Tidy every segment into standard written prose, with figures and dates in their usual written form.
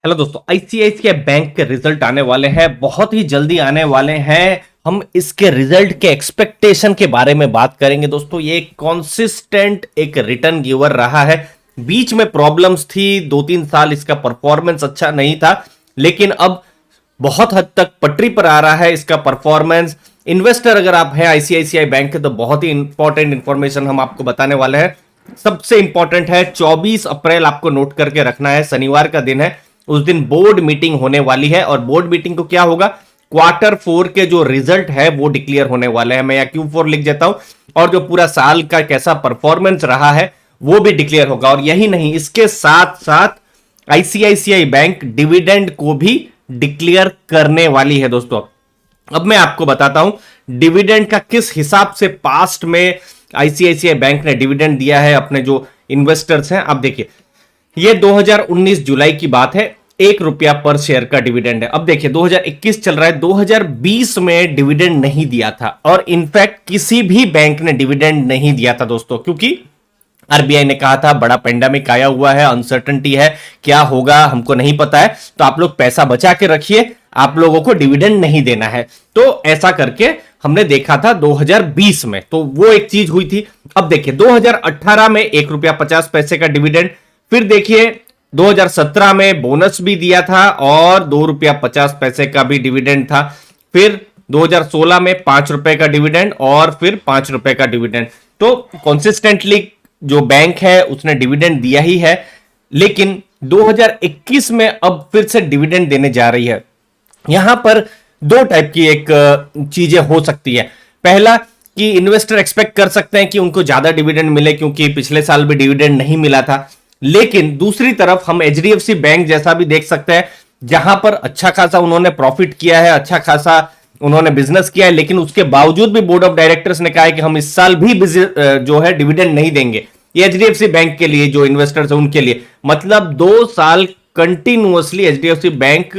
Hello दोस्तों, ICICI bank के result आने वाले हैं, बहुत ही जल्दी आने वाले हैं। हम इसके रिजल्ट के एक्सपेक्टेशन के बारे में बात करेंगे। दोस्तों, ये कॉन्सिस्टेंट एक रिटर्न गिवर रहा है। बीच में प्रॉब्लम्स थी, 2-3 साल इसका परफॉर्मेंस अच्छा नहीं था, लेकिन अब बहुत हद तक पटरी पर आ रहा है इसका परफॉर्मेंस। इन्वेस्टर अगर आप हैं आईसीआईसीआई बैंक के, तो बहुत ही इंपॉर्टेंट इंफॉर्मेशन हम आपको बताने वाले हैं। सबसे इंपॉर्टेंट है, 24 अप्रैल आपको नोट करके रखना है, शनिवार का दिन है। उस दिन बोर्ड मीटिंग होने वाली है और बोर्ड मीटिंग को क्या होगा, Q4 के जो रिजल्ट है वो डिक्लेयर होने वाले हैं। मैं या Q4 लिख देता हूं, और जो पूरा साल का कैसा परफॉर्मेंस रहा है वो भी डिक्लेयर होगा। और यही नहीं, इसके साथ साथ आईसीआईसीआई बैंक डिविडेंड को भी डिक्लेयर करने वाली है। दोस्तों, अब मैं आपको बताता हूं डिविडेंड का किस हिसाब से पास्ट में आईसीआईसीआई बैंक ने डिविडेंड दिया है अपने जो इन्वेस्टर्स हैं। अब देखिए, ये 2019 जुलाई की बात है, ₹1 पर शेयर का डिविडेंड है। अब देखिए 2021 चल रहा है, 2020 में डिविडेंड नहीं दिया था, और इनफैक्ट किसी भी बैंक ने डिविडेंड नहीं दिया था दोस्तों, क्योंकि आरबीआई ने कहा था बड़ा पेंडेमिक आया हुआ है, अनसर्टेनिटी है, क्या होगा हमको नहीं पता है, तो आप लोग पैसा बचा के रखिए, आप लोगों को डिविडेंड नहीं देना है। तो ऐसा करके हमने देखा था 2020 में, तो वो एक चीज हुई थी। अब देखिए 2018 में ₹1.50 का डिविडेंड, फिर देखिए 2017 में बोनस भी दिया था और ₹2.50 का भी डिविडेंड था। फिर 2016 में ₹5 का डिविडेंड और फिर ₹5 का डिविडेंड। तो कंसिस्टेंटली जो बैंक है उसने डिविडेंड दिया ही है, लेकिन 2021 में अब फिर से डिविडेंड देने जा रही है। यहां पर दो टाइप की एक चीजें हो सकती है। पहला कि इन्वेस्टर एक्सपेक्ट कर सकते हैं कि उनको ज्यादा डिविडेंड मिले, क्योंकि पिछले साल भी डिविडेंड नहीं मिला था। लेकिन दूसरी तरफ हम एचडीएफसी बैंक जैसा भी देख सकते हैं, जहां पर अच्छा खासा उन्होंने प्रॉफिट किया है, अच्छा खासा उन्होंने बिजनेस किया है, लेकिन उसके बावजूद भी बोर्ड ऑफ डायरेक्टर्स ने कहा है कि हम इस साल भी जो है डिविडेंड नहीं देंगे। ये एचडीएफसी बैंक के लिए, जो इन्वेस्टर्स है उनके लिए, मतलब 2 साल कंटिन्यूअसली एचडीएफसी बैंक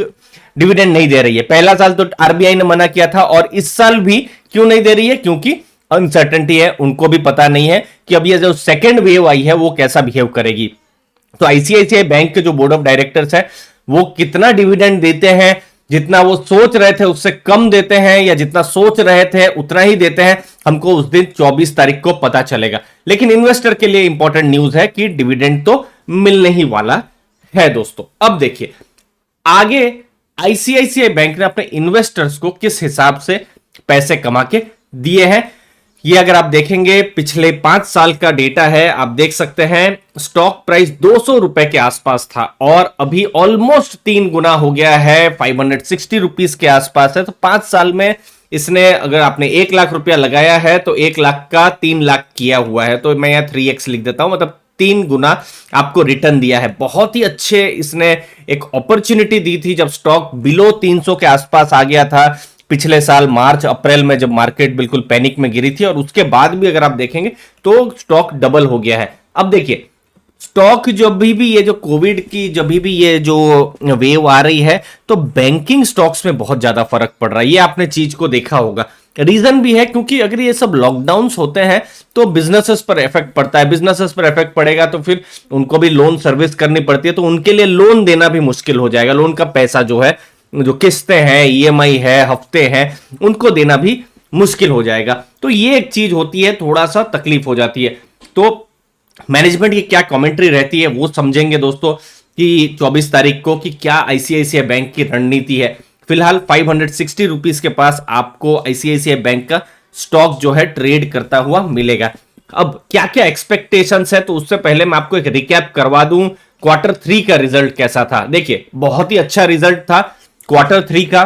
डिविडेंड नहीं दे रही है। पहला साल तो आरबीआई ने मना किया था, और इस साल भी क्यों नहीं दे रही है, क्योंकि अनसर्टेनिटी है, उनको भी पता नहीं है कि अब ये जो सेकेंड वेव आई है वो कैसा बिहेव करेगी। तो आईसीआईसीआई बैंक के जो बोर्ड ऑफ डायरेक्टर्स है वो कितना डिविडेंड देते हैं, जितना वो सोच रहे थे उससे कम देते हैं, या जितना सोच रहे थे उतना ही देते हैं, हमको उस दिन 24 तारीख को पता चलेगा। लेकिन इन्वेस्टर के लिए इंपॉर्टेंट न्यूज है कि डिविडेंड तो मिलने ही वाला है। दोस्तों, अब देखिए आगे आईसीआईसीआई बैंक ने अपने इन्वेस्टर्स को किस हिसाब से पैसे कमा के दिए हैं। ये अगर आप देखेंगे, पिछले 5 साल का डेटा है, आप देख सकते हैं स्टॉक प्राइस ₹200 के आसपास था, और अभी ऑलमोस्ट 3 गुना हो गया है, ₹560 के आसपास है। तो 5 साल में इसने, अगर आपने ₹1,00,000 लगाया है तो 1,00,000 का 3,00,000 किया हुआ है। तो मैं यहां 3x लिख देता हूं, मतलब 3 गुना आपको रिटर्न दिया है। बहुत ही अच्छे इसने एक अपॉर्चुनिटी दी थी जब स्टॉक बिलो 300 के आसपास आ गया था, पिछले साल मार्च अप्रैल में, जब मार्केट बिल्कुल पैनिक में गिरी थी। और उसके बाद भी अगर आप देखेंगे तो स्टॉक डबल हो गया है। अब देखिए स्टॉक जब भी ये जो कोविड की जब भी ये जो वेव आ रही है, तो बैंकिंग स्टॉक्स में बहुत ज्यादा फर्क पड़ रहा है। ये आपने चीज को देखा होगा। रीजन भी है, क्योंकि अगर ये सब लॉकडाउन्स होते हैं तो बिजनेसेस पर इफेक्ट पड़ता है। बिजनेसेस पर इफेक्ट पड़ेगा तो फिर उनको भी लोन सर्विस करनी पड़ती है, तो उनके लिए लोन देना भी मुश्किल हो जाएगा। लोन का पैसा जो है, जो किस्तें हैं, ईएमआई है, हफ्ते हैं, उनको देना भी मुश्किल हो जाएगा। तो ये एक चीज होती है, थोड़ा सा तकलीफ हो जाती है। तो मैनेजमेंट की क्या कमेंट्री रहती है वो समझेंगे दोस्तों, कि 24 तारीख को कि क्या आईसीआईसीआई बैंक की रणनीति है। फिलहाल ₹560 के पास आपको आईसीआईसीआई बैंक का स्टॉक जो है ट्रेड करता हुआ मिलेगा। अब क्या क्या एक्सपेक्टेशंस है, तो उससे पहले मैं आपको एक रिकैप करवा दूं, Q3 का रिजल्ट कैसा था। देखिए बहुत ही अच्छा रिजल्ट था Q3 का,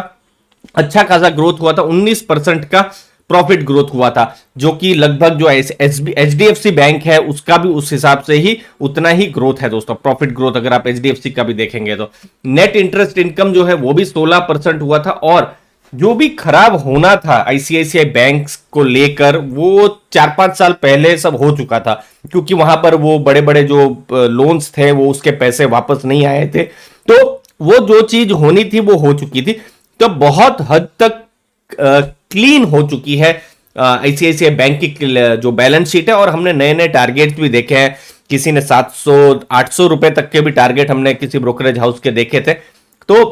अच्छा खासा ग्रोथ हुआ था, 19% का प्रॉफिट ग्रोथ हुआ था, जो कि लगभग जो एचडीएफसी बैंक है उसका भी उस हिसाब से ही उतना ही ग्रोथ है दोस्तों। प्रॉफिट ग्रोथ अगर आप एचडीएफसी का भी देखेंगे तो नेट इंटरेस्ट इनकम जो है वो भी 16% हुआ था। और जो भी खराब होना था आईसीआईसीआई बैंक को लेकर, वो 4-5 साल पहले सब हो चुका था, क्योंकि वहां पर वो बड़े बड़े जो लोन्स थे वो उसके पैसे वापस नहीं आए थे। तो वो जो चीज होनी थी वो हो चुकी थी। तो बहुत हद तक क्लीन हो चुकी है आईसीआईसीआई बैंक की जो बैलेंस शीट है, और हमने नए नए टारगेट भी देखे हैं। किसी ने 700-800 रुपए तक के भी टारगेट हमने किसी ब्रोकरेज हाउस के देखे थे। तो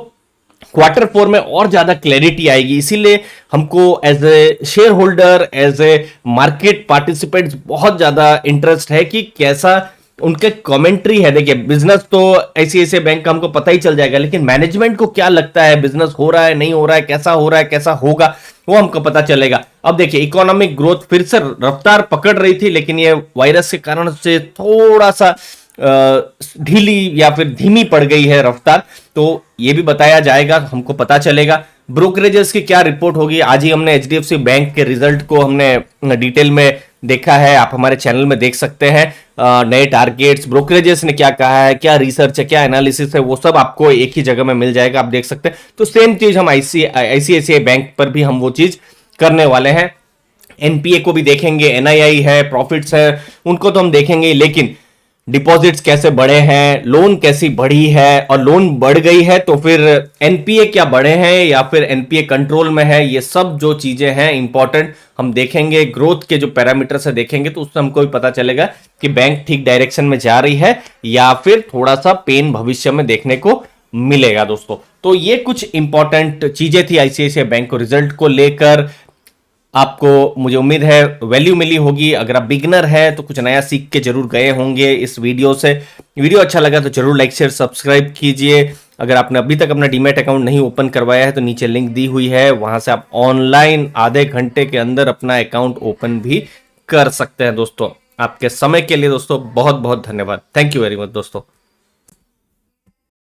क्वार्टर 4 में और ज्यादा क्लैरिटी आएगी, इसीलिए हमको as a shareholder, as a market participants बहुत ज्यादा इंटरेस्ट है कि कैसा उनके कमेंट्री है। देखिए, बिजनेस तो आईसीआईसीआई बैंक का हमको पता ही चल जाएगा, लेकिन मैनेजमेंट को क्या लगता है, बिजनेस हो रहा है, नहीं हो रहा है, कैसा हो रहा है, कैसा होगा, वो हमको पता चलेगा। अब देखिए, इकोनॉमिक ग्रोथ फिर से रफ्तार पकड़ रही थी, लेकिन ये वायरस के कारण से थोड़ा सा ढीली या फिर धीमी पड़ गई है रफ्तार। तो ये भी बताया जाएगा, हमको पता चलेगा। ब्रोकरेजेस की क्या रिपोर्ट होगी, आज ही हमने एचडीएफसी बैंक के रिजल्ट को हमने डिटेल में देखा है, आप हमारे चैनल में देख सकते हैं। नए टारगेट्स, ब्रोकरेजेस ने क्या कहा है, क्या रिसर्च है, क्या एनालिसिस है, वो सब आपको एक ही जगह में मिल जाएगा, आप देख सकते हैं। तो सेम चीज हम आईसीआईसीआई बैंक पर भी हम वो चीज करने वाले हैं। एनपीए को भी देखेंगे, एनआईआई है, प्रॉफिट्स है, उनको तो हम देखेंगे, लेकिन डिपॉजिट्स कैसे बढ़े हैं, लोन कैसी बढ़ी है, और लोन बढ़ गई है तो फिर एनपीए क्या बढ़े हैं या फिर एनपीए कंट्रोल में है, ये सब जो चीजें हैं इंपॉर्टेंट हम देखेंगे। ग्रोथ के जो पैरामीटर से देखेंगे तो उससे हमको भी पता चलेगा कि बैंक ठीक डायरेक्शन में जा रही है या फिर थोड़ा सा पेन भविष्य में देखने को मिलेगा दोस्तों। तो ये कुछ इंपॉर्टेंट चीजें थी आईसीआईसीआई बैंक को रिजल्ट को लेकर। आपको, मुझे उम्मीद है, वैल्यू मिली होगी। अगर आप बिगनर है तो कुछ नया सीख के जरूर गए होंगे इस वीडियो से। वीडियो अच्छा लगा तो जरूर लाइक शेयर सब्सक्राइब कीजिए। अगर आपने अभी तक अपना डीमैट अकाउंट नहीं ओपन करवाया है तो नीचे लिंक दी हुई है, वहां से आप ऑनलाइन आधे घंटे के अंदर अपना अकाउंट ओपन भी कर सकते हैं दोस्तों। आपके समय के लिए दोस्तों बहुत बहुत धन्यवाद। थैंक यू वेरी मच दोस्तों।